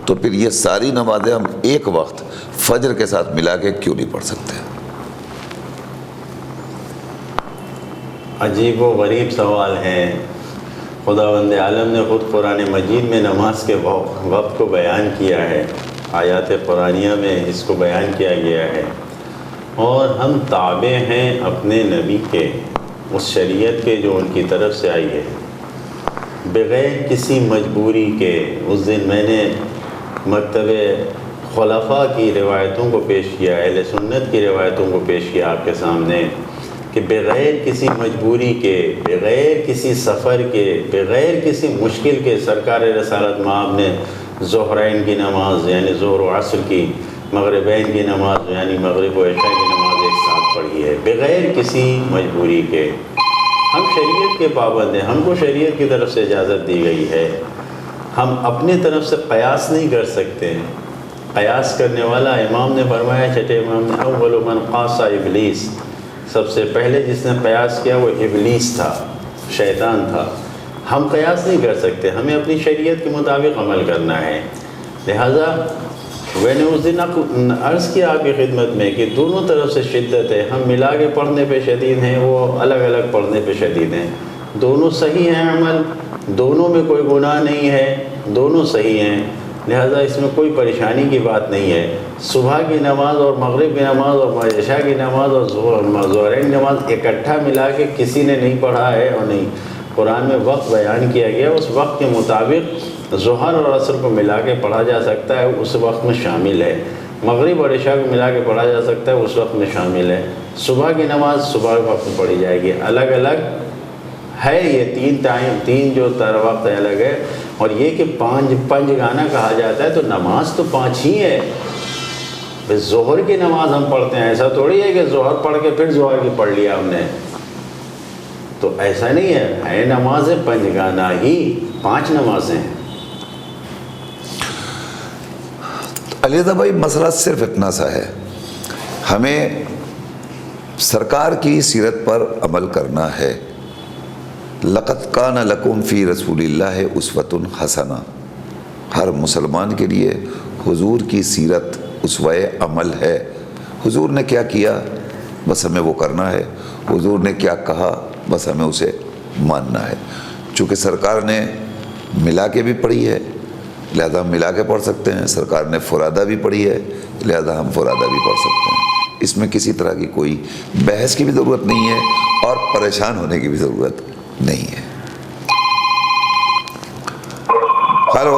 تو پھر یہ ساری نمازیں ہم ایک وقت فجر کے ساتھ ملا کے کیوں نہیں پڑھ سکتے؟ عجیب و غریب سوال ہے. خداوند عالم نے خود قرآن مجید میں نماز کے وقت کو بیان کیا ہے، آیات قرآنیہ میں اس کو بیان کیا گیا ہے، اور ہم تابع ہیں اپنے نبی کے، اس شریعت کے جو ان کی طرف سے آئی ہے، بغیر کسی مجبوری کے. اس دن میں نے مکتب خلفاء کی روایتوں کو پیش کیا، اہل سنت کی روایتوں کو پیش کیا آپ کے سامنے، کہ بغیر کسی مجبوری کے، بغیر کسی سفر کے، بغیر کسی مشکل کے سرکار رسالت مآب نے ظہرین کی نماز یعنی ظہر و عصر کی، مغربین کی نماز یعنی مغرب و عشاء کی نماز ایک ساتھ پڑھی ہے، بغیر کسی مجبوری کے. ہم شریعت کے پابند ہیں، ہم کو شریعت کی طرف سے اجازت دی گئی ہے. ہم اپنی طرف سے قیاس نہیں کر سکتے. قیاس کرنے والا امام نے فرمایا، چھٹے امام نے، اول من قاس ابلیس، سب سے پہلے جس نے قیاس کیا وہ ابلیس تھا، شیطان تھا. ہم قیاس نہیں کر سکتے، ہمیں اپنی شریعت کے مطابق عمل کرنا ہے. لہٰذا میں نے اس دن عرض کیا آپ کی خدمت میں کہ دونوں طرف سے شدت ہے. ہم ملا کے پڑھنے پہ شدید ہیں، وہ الگ الگ پڑھنے پہ شدید ہیں. دونوں صحیح ہیں عمل، دونوں میں کوئی گناہ نہیں ہے، دونوں صحیح ہیں. لہٰذا اس میں کوئی پریشانی کی بات نہیں ہے. صبح کی نماز اور مغرب کی نماز اور عشاء کی نماز اور ظہرین کی نماز اکٹھا ملا کے کسی نے نہیں پڑھا ہے، اور نہیں قرآن میں وقت بیان کیا گیا، اس وقت کے مطابق ظہر اور عصر کو ملا کے پڑھا جا سکتا ہے، اس وقت میں شامل ہے. مغرب اور عشاء کو ملا کے پڑھا جا سکتا ہے، اس وقت میں شامل ہے. صبح کی نماز صبح کے وقت میں پڑھی جائے گی. الگ الگ ہے یہ تین جو وقت ہے الگ ہے. اور یہ کہ پنج گانا کہا جاتا ہے تو نماز تو 5 ہی ہے. ظہر کی نماز ہم پڑھتے ہیں، ایسا تھوڑی ہے کہ ظہر پڑھ کے پھر ظہر کی پڑھ لیا ہم نے، تو ایسا نہیں ہے نماز پنج گانا ہی 5 نمازیں ہیں. علیحدہ بھائی مسئلہ صرف اتنا سا ہے، ہمیں سرکار کی سیرت پر عمل کرنا ہے. لقد کان لکم فی رسول اللہ اسوۃ حسنہ، ہر مسلمان کے لیے حضور کی سیرت اسوہ عمل ہے. حضور نے کیا کیا بس ہمیں وہ کرنا ہے، حضور نے کیا کہا بس ہمیں اسے ماننا ہے. چونکہ سرکار نے ملا کے بھی پڑھی ہے لہذا ہم ملا کے پڑھ سکتے ہیں، سرکار نے فرادہ بھی پڑھی ہے لہذا ہم فرادہ بھی پڑھ سکتے ہیں. اس میں کسی طرح کی کوئی بحث کی بھی ضرورت نہیں ہے اور پریشان ہونے کی بھی ضرورت نہیں ہے. ہلو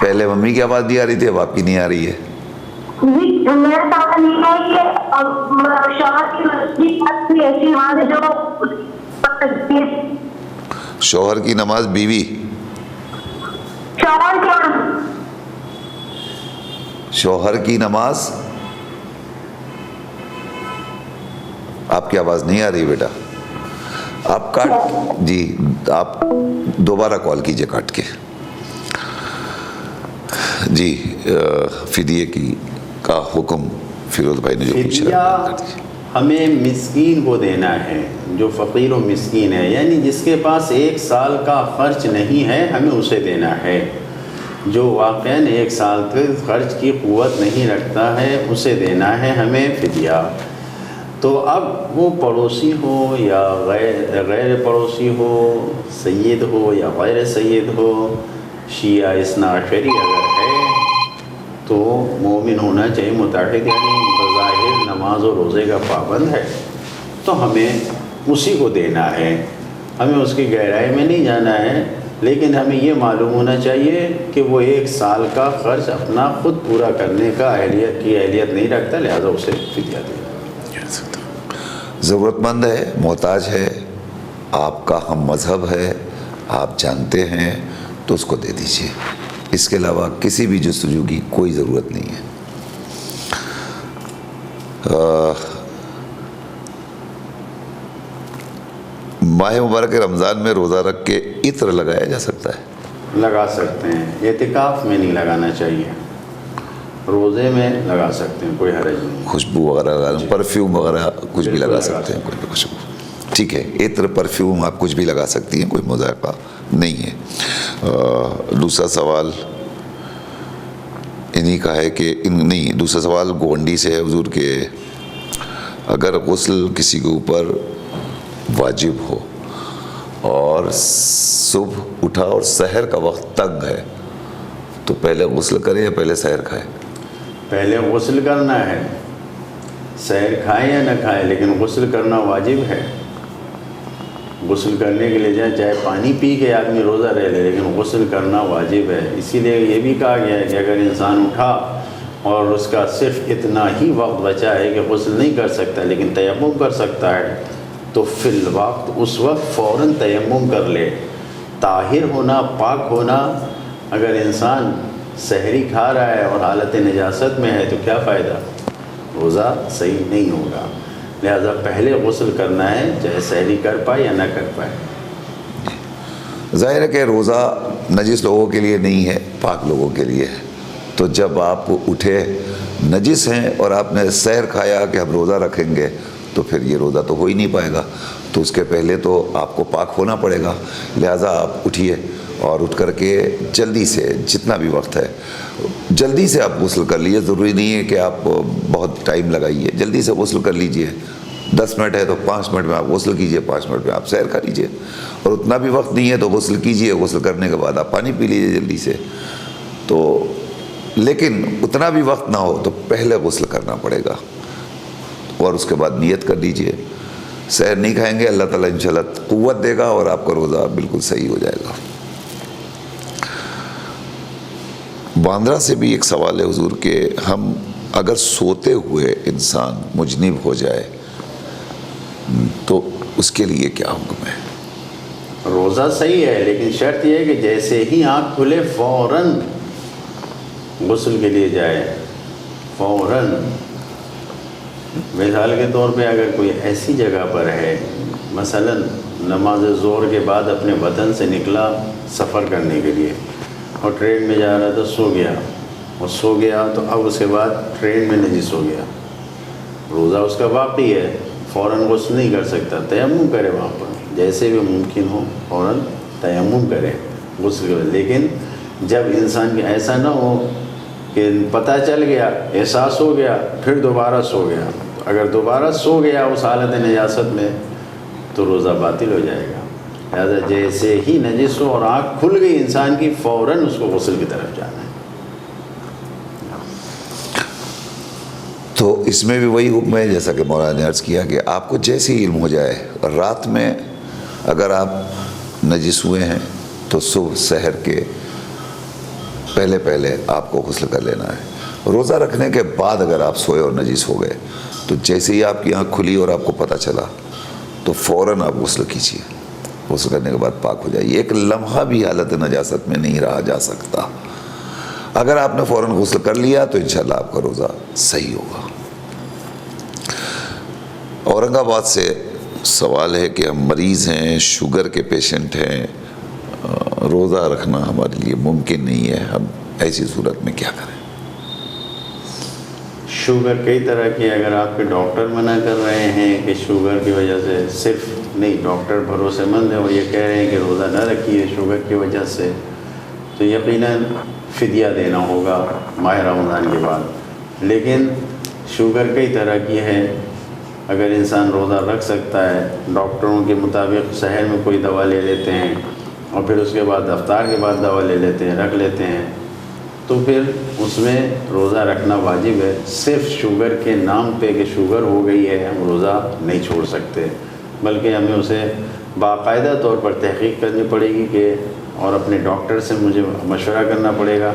پہلے ممی کی آواز نہیں آ رہی تھی، اب آپ کی نہیں آ رہی ہے؟ جی میرا سوال یہ ہے کہ اب شوہر کی مسجد کوئی ایسی نماز ہے جو پڑھ سکتی ہے؟ شوہر کی نماز بیوی، شوہر کیا؟ شوہر کی نماز، آپ کی آواز نہیں آ رہی بیٹا، آپ کاٹ جی آپ دوبارہ کال کیجئے کاٹ کے. جی فدیے کی کا حکم فیروز بھائی نے جو فدیہ پوچھا. ہمیں مسکین کو دینا ہے، جو فقیر و مسکین ہے، یعنی جس کے پاس 1 سال کا خرچ نہیں ہے ہمیں اسے دینا ہے. جو واقعاً 1 سال کے خرچ کی قوت نہیں رکھتا ہے اسے دینا ہے ہمیں فدیہ. تو اب وہ پڑوسی ہو یا غیر پڑوسی ہو، سید ہو یا غیر سید ہو، شیعہ اثنا عشری اگر ہے تو مومن ہونا چاہیے، متعہد یعنی بظاہر نماز و روزے کا پابند ہے، تو ہمیں اسی کو دینا ہے. ہمیں اس کی گہرائی میں نہیں جانا ہے، لیکن ہمیں یہ معلوم ہونا چاہیے کہ وہ 1 سال کا خرچ اپنا خود پورا کرنے کا اہلیت نہیں رکھتا، لہذا اسے فدیہ دے. ضرورت مند ہے، محتاج ہے، آپ کا ہم مذہب ہے، آپ جانتے ہیں، تو اس کو دے دیجئے. اس کے علاوہ کسی بھی جستجو کی کوئی ضرورت نہیں ہے. ماہ مبارک رمضان میں روزہ رکھ کے عطر لگایا جا سکتا ہے؟ لگا سکتے ہیں، اعتکاف میں نہیں لگانا چاہیے، روزے میں لگا سکتے ہیں، کوئی حرج نہیں. خوشبو وغیرہ لگا، پرفیوم وغیرہ کچھ بھی لگا سکتے ہیں، کوئی بھی خوشبو. ٹھیک ہے، عطر پرفیوم آپ کچھ بھی لگا سکتی ہیں، کوئی مذائقہ نہیں ہے. دوسرا سوال انہی کا ہے کہ دوسرا سوال گونڈی سے ہے حضور کہ اگر غسل کسی کے اوپر واجب ہو اور صبح اٹھا اور سحر کا وقت تنگ ہے تو پہلے غسل کرے یا پہلے سحر کھائے؟ پہلے غسل کرنا ہے، سحر کھائے یا نہ کھائے، لیکن غسل کرنا واجب ہے. غسل کرنے کے لیے چاہے پانی پی کے آدمی روزہ رہ لے، لیکن غسل کرنا واجب ہے. اسی لیے یہ بھی کہا گیا ہے کہ اگر انسان اٹھا اور اس کا صرف اتنا ہی وقت بچا ہے کہ غسل نہیں کر سکتا لیکن تیمم کر سکتا ہے، تو فی الوقت اس وقت فوراً تیمم کر لے. طاہر ہونا، پاک ہونا، اگر انسان سحری کھا رہا ہے اور حالت نجاست میں ہے تو کیا فائدہ، روزہ صحیح نہیں ہوگا. لہذا پہلے غسل کرنا ہے، چاہے سحری کر پائے یا نہ کر پائے. ظاہر ہے کہ روزہ نجس لوگوں کے لیے نہیں ہے، پاک لوگوں کے لیے ہے. تو جب آپ اٹھے نجس ہیں اور آپ نے سحر کھایا کہ ہم روزہ رکھیں گے تو پھر یہ روزہ تو ہو ہی نہیں پائے گا. تو اس کے پہلے تو آپ کو پاک ہونا پڑے گا. لہٰذا آپ اٹھیے اور اٹھ کر کے جلدی سے جتنا بھی وقت ہے جلدی سے آپ غسل کر لیجیے. ضروری نہیں ہے کہ آپ بہت ٹائم لگائیے، جلدی سے غسل کر لیجیے. 10 منٹ ہے تو 5 منٹ میں آپ غسل کیجیے، 5 منٹ میں آپ سیر کر لیجیے. اور اتنا بھی وقت نہیں ہے تو غسل کیجیے، غسل کرنے کے بعد آپ پانی پی لیجیے جلدی سے. تو لیکن اتنا بھی وقت نہ ہو تو پہلے غسل کرنا پڑے گا اور اس کے بعد نیت کر لیجیے. سحر نہیں کھائیں گے، اللہ تعالیٰ انشاءاللہ قوت دے گا اور آپ کا روزہ بالکل صحیح ہو جائے گا. باندرا سے بھی ایک سوال ہے حضور کہ ہم اگر سوتے ہوئے انسان مجنب ہو جائے تو اس کے لیے کیا حکم ہے؟ روزہ صحیح ہے، لیکن شرط یہ ہے کہ جیسے ہی آنکھ کھلے فوراً غسل کے لیے جائے. فوراً مثال کے طور پہ اگر کوئی ایسی جگہ پر ہے، مثلاً نماز ظہر کے بعد اپنے وطن سے نکلا سفر کرنے کے لیے اور ٹرین میں جا رہا تھا، سو گیا تو اب اس کے بعد ٹرین میں نجس ہو گیا، روزہ اس کا باقی ہے. فوراً غسل نہیں کر سکتا، تیمم کرے وہاں پر جیسے بھی ممکن ہو، فوراً تیمم کرے، غسل کرے. لیکن جب انسان کے ایسا نہ ہو کہ پتہ چل گیا، احساس ہو گیا، پھر دوبارہ سو گیا. اگر دوبارہ سو گیا اس حالت نجاست میں تو روزہ باطل ہو جائے گا. لہٰذا جیسے ہی نجس ہو اور آنکھ کھل گئی انسان کی، فوراً اس کو غسل کی طرف جانا ہے. تو اس میں بھی وہی حکم ہے جیسا کہ مولانا نے عرض کیا کہ آپ کو جیسے ہی علم ہو جائے، رات میں اگر آپ نجس ہوئے ہیں تو صبح سحر کے پہلے آپ کو غسل کر لینا ہے۔ روزہ رکھنے کے بعد اگر آپ سوئے اور نجیس ہو گئے تو جیسے ہی آپ کی آنکھ کھلی اور آپ کو پتہ چلا تو فوراً آپ غسل کیجیے، غسل کرنے کے بعد پاک ہو جائیے۔ ایک لمحہ بھی حالت نجاست میں نہیں رہا جا سکتا۔ اگر آپ نے فوراً غسل کر لیا تو انشاءاللہ آپ کا روزہ صحیح ہوگا۔ اورنگ آباد سے سوال ہے کہ ہم مریض ہیں، شوگر کے پیشنٹ ہیں، روزہ رکھنا ہمارے لیے ممکن نہیں ہے، ہم ایسی صورت میں کیا کریں؟ شوگر کئی طرح کی، اگر آپ کے ڈاکٹر منع کر رہے ہیں کہ شوگر کی وجہ سے صرف نہیں، ڈاکٹر بھروسے مند ہیں اور یہ کہہ رہے ہیں کہ روزہ نہ رکھیے شوگر کی وجہ سے، تو یقیناً فدیہ دینا ہوگا ماہ رمضان کے بعد۔ لیکن شوگر کئی طرح کی ہے، اگر انسان روزہ رکھ سکتا ہے، ڈاکٹروں کے مطابق سحر میں کوئی دوا لے لیتے ہیں اور پھر اس کے بعد افطار کے بعد دوا لے لیتے ہیں، رکھ لیتے ہیں، تو پھر اس میں روزہ رکھنا واجب ہے۔ صرف شوگر کے نام پہ کہ شوگر ہو گئی ہے ہم روزہ نہیں چھوڑ سکتے، بلکہ ہمیں اسے باقاعدہ طور پر تحقیق کرنی پڑے گی کہ اور اپنے ڈاکٹر سے مجھے مشورہ کرنا پڑے گا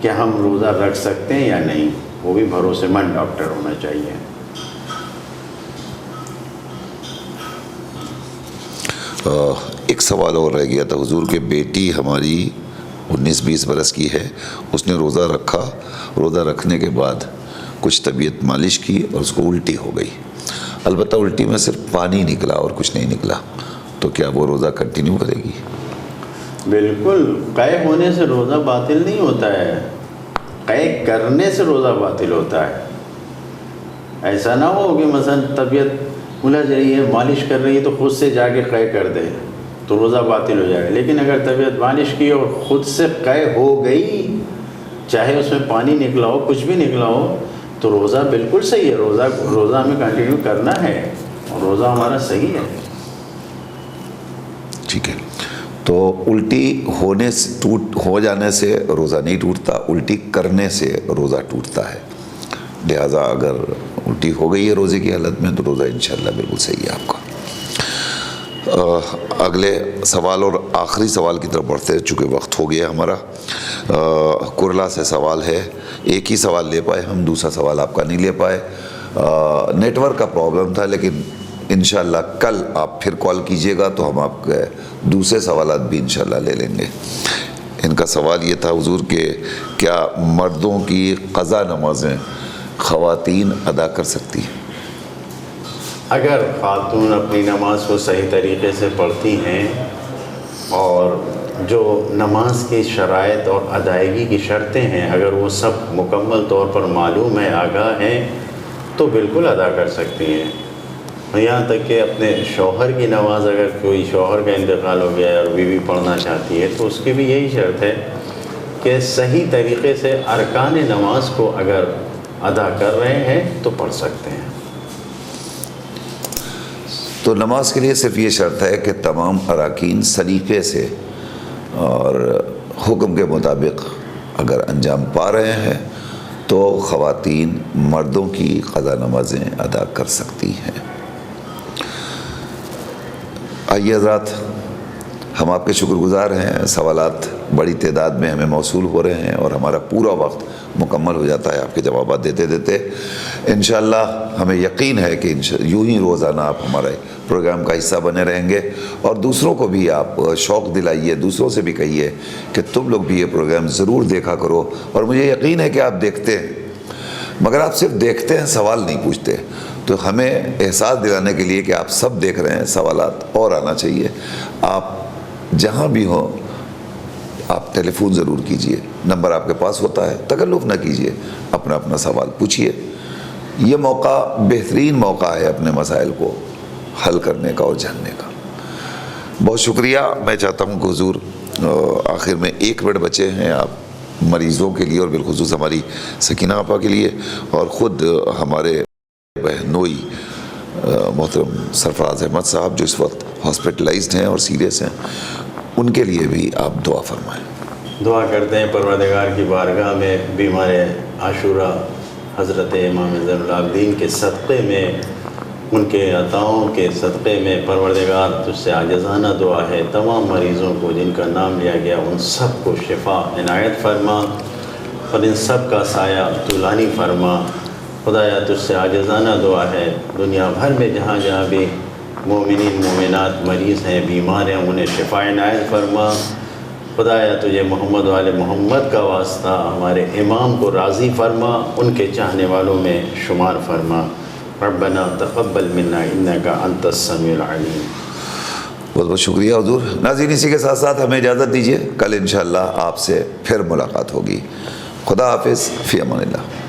کہ ہم روزہ رکھ سکتے ہیں یا نہیں، وہ بھی بھروسے مند ڈاکٹر ہونا چاہیے۔ ایک سوال اور رہ گیا تھا حضور کہ بیٹی ہماری 19-20 برس کی ہے، اس نے روزہ رکھا، روزہ رکھنے کے بعد کچھ طبیعت مالش کی اور اس کو الٹی ہو گئی، البتہ الٹی میں صرف پانی نکلا اور کچھ نہیں نکلا، تو کیا وہ روزہ کنٹینیو کرے گی؟ بالکل، قے ہونے سے روزہ باطل نہیں ہوتا ہے، قے کرنے سے روزہ باطل ہوتا ہے۔ ایسا نہ ہو کہ مثلا طبیعت الجھ رہی ہے، مالش کر رہی ہے تو خود سے جا کے قے کر دے تو روزہ باطل ہو جائے گا، لیکن اگر طبیعت مالش کی اور خود سے قے ہو گئی، چاہے اس میں پانی نکلا ہو کچھ بھی نکلا ہو، تو روزہ بالکل صحیح ہے، روزہ ہمیں کنٹینیو کرنا ہے اور روزہ ہمارا صحیح ہے۔ ٹھیک ہے، تو الٹی ہو جانے سے روزہ نہیں ٹوٹتا، الٹی کرنے سے روزہ ٹوٹتا ہے، لہٰذا اگر الٹی ہو گئی ہے روزے کی حالت میں تو روزہ انشاءاللہ بالکل صحیح ہے آپ کا۔ اگلے سوال اور آخری سوال کی طرف بڑھتے ہیں، چونکہ وقت ہو گیا ہمارا۔ کرلا سے سوال ہے، ایک ہی سوال لے پائے ہم، دوسرا سوال آپ کا نہیں لے پائے، نیٹ ورک کا پرابلم تھا، لیکن انشاءاللہ کل آپ پھر کال کیجئے گا تو ہم آپ کے دوسرے سوالات بھی انشاءاللہ لے لیں گے۔ ان کا سوال یہ تھا حضور کہ کیا مردوں کی قضا نمازیں خواتین ادا کر سکتی ہیں؟ اگر خاتون اپنی نماز کو صحیح طریقے سے پڑھتی ہیں اور جو نماز کی شرائط اور ادائیگی کی شرطیں ہیں اگر وہ سب مکمل طور پر معلوم ہے، آگاہ ہیں، تو بالکل ادا کر سکتی ہیں۔ یہاں تک کہ اپنے شوہر کی نماز، اگر کوئی شوہر کا انتقال ہو گیا ہے اور بیوی پڑھنا چاہتی ہے تو اس کی بھی یہی شرط ہے کہ صحیح طریقے سے ارکان نماز کو اگر ادا کر رہے ہیں تو پڑھ سکتے ہیں۔ تو نماز کے لیے صرف یہ شرط ہے کہ تمام اراکین سلیقے سے اور حکم کے مطابق اگر انجام پا رہے ہیں تو خواتین مردوں کی قضا نمازیں ادا کر سکتی ہیں۔ آئیے حضرات، ہم آپ کے شکر گزار ہیں، سوالات بڑی تعداد میں ہمیں موصول ہو رہے ہیں اور ہمارا پورا وقت مکمل ہو جاتا ہے آپ کے جوابات دیتے دیتے۔ انشاءاللہ ہمیں یقین ہے کہ یوں ہی روزانہ آپ ہمارے پروگرام کا حصہ بنے رہیں گے اور دوسروں کو بھی آپ شوق دلائیے، دوسروں سے بھی کہیے کہ تم لوگ بھی یہ پروگرام ضرور دیکھا کرو، اور مجھے یقین ہے کہ آپ دیکھتے ہیں، مگر آپ صرف دیکھتے ہیں، سوال نہیں پوچھتے، تو ہمیں احساس دلانے کے لیے کہ آپ سب دیکھ رہے ہیں، سوالات اور آنا چاہیے۔ آپ جہاں بھی ہوں آپ ٹیلی فون ضرور کیجئے، نمبر آپ کے پاس ہوتا ہے، تکلف نہ کیجئے، اپنا اپنا سوال پوچھئے۔ یہ موقع بہترین موقع ہے اپنے مسائل کو حل کرنے کا اور جاننے کا۔ بہت شکریہ۔ میں چاہتا ہوں کہ حضور آخر میں 1 منٹ بچے ہیں آپ مریضوں کے لیے اور بالخصوص ہماری سکینہ آپا کے لیے، اور خود ہمارے بہنوئی محترم سرفراز احمد صاحب جو اس وقت ہاسپٹلائزڈ ہیں اور سیریس ہیں، ان کے لیے بھی آپ دعا فرمائیں۔ دعا کرتے ہیں پروردگار کی بارگاہ میں بیمار عاشورہ حضرت امام زین العابدین کے صدقے میں ان کے عطاؤں کے صدقے میں پروردگار تجھ سے عاجزانہ دعا ہے تمام مریضوں کو جن کا نام لیا گیا ان سب کو شفا عنایت فرما اور ان سب کا سایہ طولانی فرما۔ خدایا تجھ سے عاجزانہ دعا ہے دنیا بھر میں جہاں جہاں بھی مومنین مومنات مریض ہیں بیمار ہیں انہیں شفا عنایت فرما۔ خدایا تجھے محمد والے محمد کا واسطہ ہمارے امام کو راضی فرما ان کے چاہنے والوں میں شمار فرما۔ ربنا تقبل منا انک انت السمیع العلیم۔ بہت بہت شکریہ حضور۔ ناظرین اسی کے ساتھ ساتھ ہمیں اجازت دیجیے، کل انشاءاللہ آپ سے پھر ملاقات ہوگی۔ خدا حافظ، فی امان اللہ۔